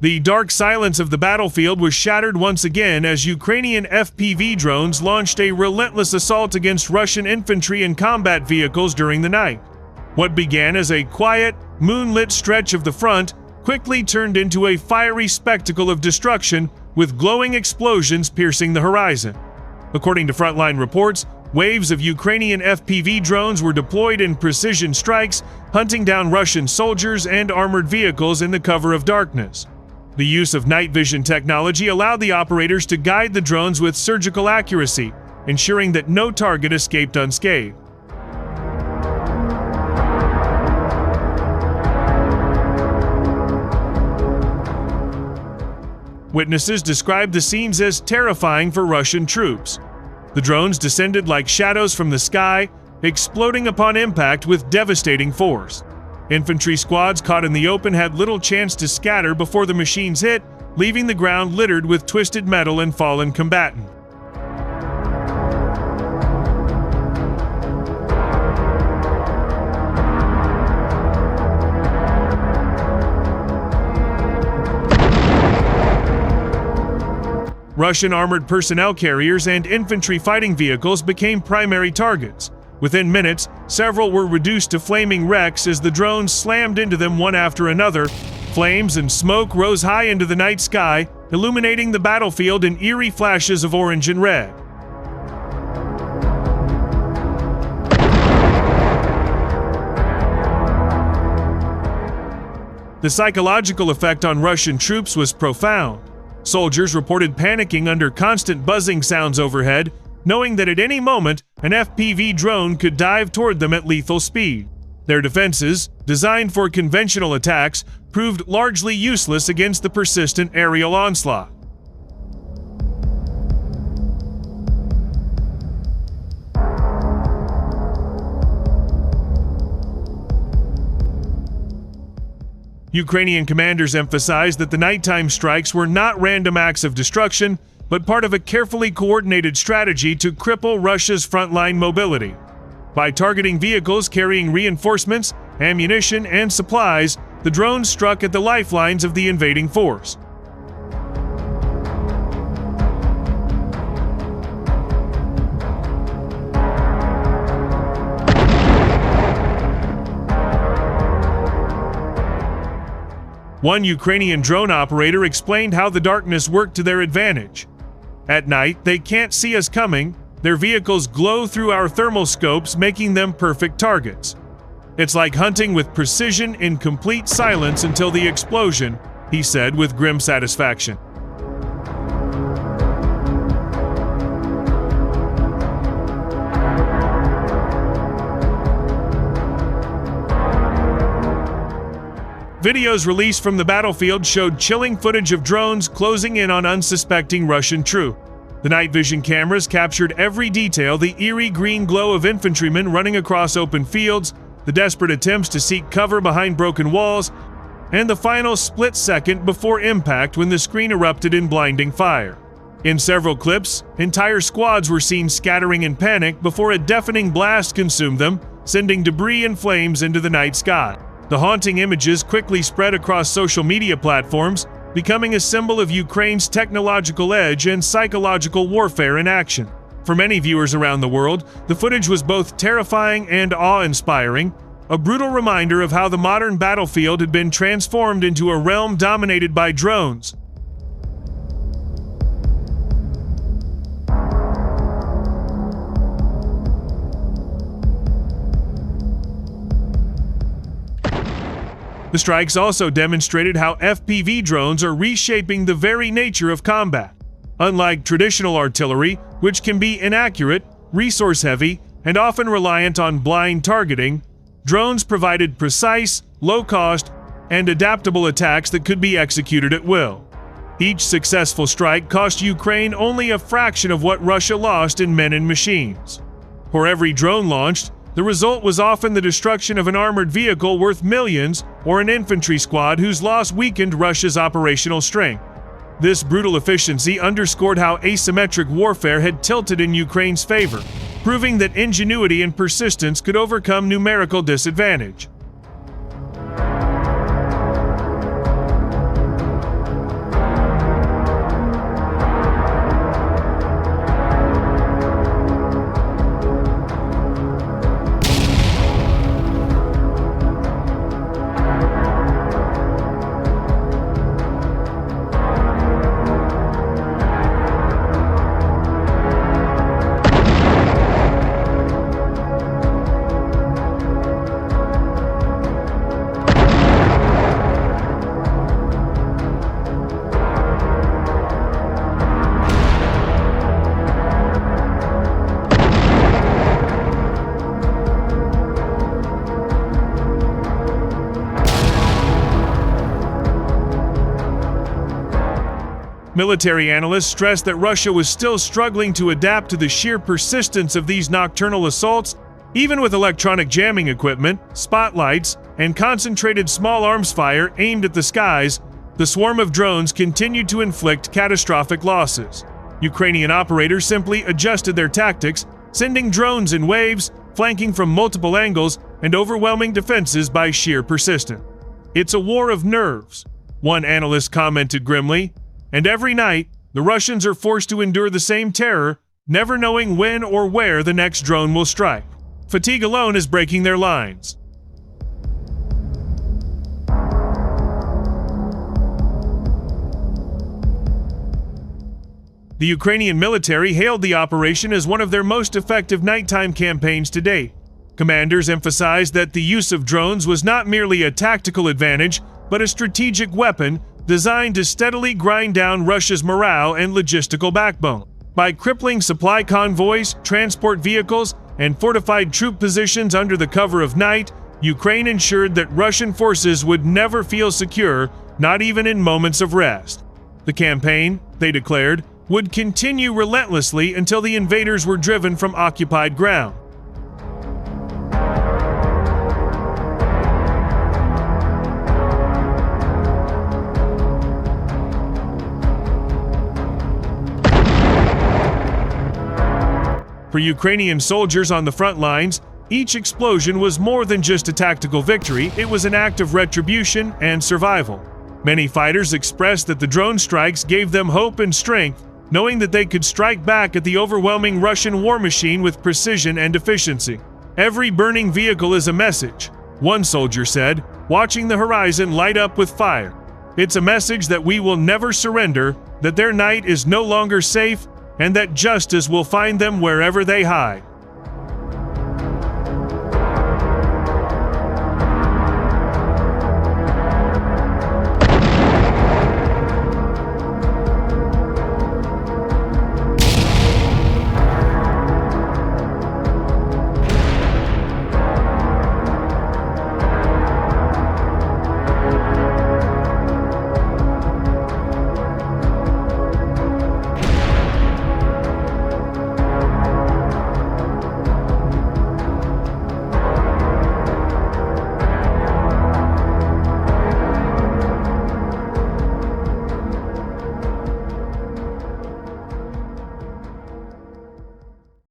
The dark silence of the battlefield was shattered once again as Ukrainian FPV drones launched a relentless assault against Russian infantry and combat vehicles during the night. What began as a quiet, moonlit stretch of the front quickly turned into a fiery spectacle of destruction, with glowing explosions piercing the horizon. According to frontline reports, waves of Ukrainian FPV drones were deployed in precision strikes, hunting down Russian soldiers and armored vehicles in the cover of darkness. The use of night vision technology allowed the operators to guide the drones with surgical accuracy, ensuring that no target escaped unscathed. Witnesses described the scenes as terrifying for Russian troops. The drones descended like shadows from the sky, exploding upon impact with devastating force. Infantry squads caught in the open had little chance to scatter before the machines hit, leaving the ground littered with twisted metal and fallen combatants. Russian armored personnel carriers and infantry fighting vehicles became primary targets. Within minutes, several were reduced to flaming wrecks as the drones slammed into them one after another. Flames and smoke rose high into the night sky, illuminating the battlefield in eerie flashes of orange and red. The psychological effect on Russian troops was profound. Soldiers reported panicking under constant buzzing sounds overhead, knowing that at any moment an FPV drone could dive toward them at lethal speed. Their defenses, designed for conventional attacks, proved largely useless against the persistent aerial onslaught. Ukrainian commanders emphasized that the nighttime strikes were not random acts of destruction, but part of a carefully coordinated strategy to cripple Russia's frontline mobility. By targeting vehicles carrying reinforcements, ammunition, and supplies, the drones struck at the lifelines of the invading force. One Ukrainian drone operator explained how the darkness worked to their advantage. At night, they can't see us coming. Their vehicles glow through our thermal scopes, making them perfect targets. It's like hunting with precision in complete silence until the explosion, he said with grim satisfaction. Videos released from the battlefield showed chilling footage of drones closing in on unsuspecting Russian troops. The night vision cameras captured every detail: the eerie green glow of infantrymen running across open fields, the desperate attempts to seek cover behind broken walls, and the final split second before impact when the screen erupted in blinding fire. In several clips, entire squads were seen scattering in panic before a deafening blast consumed them, sending debris and flames into the night sky. The haunting images quickly spread across social media platforms, becoming a symbol of Ukraine's technological edge and psychological warfare in action. For many viewers around the world, the footage was both terrifying and awe-inspiring, a brutal reminder of how the modern battlefield had been transformed into a realm dominated by drones. The strikes also demonstrated how FPV drones are reshaping the very nature of combat. Unlike traditional artillery, which can be inaccurate, resource-heavy, and often reliant on blind targeting, drones provided precise, low-cost, and adaptable attacks that could be executed at will. Each successful strike cost Ukraine only a fraction of what Russia lost in men and machines. For every drone launched, the result was often the destruction of an armored vehicle worth millions or an infantry squad whose loss weakened Russia's operational strength. This brutal efficiency underscored how asymmetric warfare had tilted in Ukraine's favor, proving that ingenuity and persistence could overcome numerical disadvantage. Military analysts stressed that Russia was still struggling to adapt to the sheer persistence of these nocturnal assaults, even with electronic jamming equipment, spotlights, and concentrated small arms fire aimed at the skies. The swarm of drones continued to inflict catastrophic losses. Ukrainian operators simply adjusted their tactics, sending drones in waves, flanking from multiple angles, and overwhelming defenses by sheer persistence. "It's a war of nerves," one analyst commented grimly, "and every night, the Russians are forced to endure the same terror, never knowing when or where the next drone will strike. Fatigue alone is breaking their lines." The Ukrainian military hailed the operation as one of their most effective nighttime campaigns to date. Commanders emphasized that the use of drones was not merely a tactical advantage, but a strategic weapon designed to steadily grind down Russia's morale and logistical backbone. By crippling supply convoys, transport vehicles, and fortified troop positions under the cover of night, Ukraine ensured that Russian forces would never feel secure, not even in moments of rest. The campaign, they declared, would continue relentlessly until the invaders were driven from occupied ground. For Ukrainian soldiers on the front lines, each explosion was more than just a tactical victory, it was an act of retribution and survival. Many fighters expressed that the drone strikes gave them hope and strength, knowing that they could strike back at the overwhelming Russian war machine with precision and efficiency. "Every burning vehicle is a message," one soldier said, watching the horizon light up with fire. "It's a message that we will never surrender, that their night is no longer safe, and that justice will find them wherever they hide."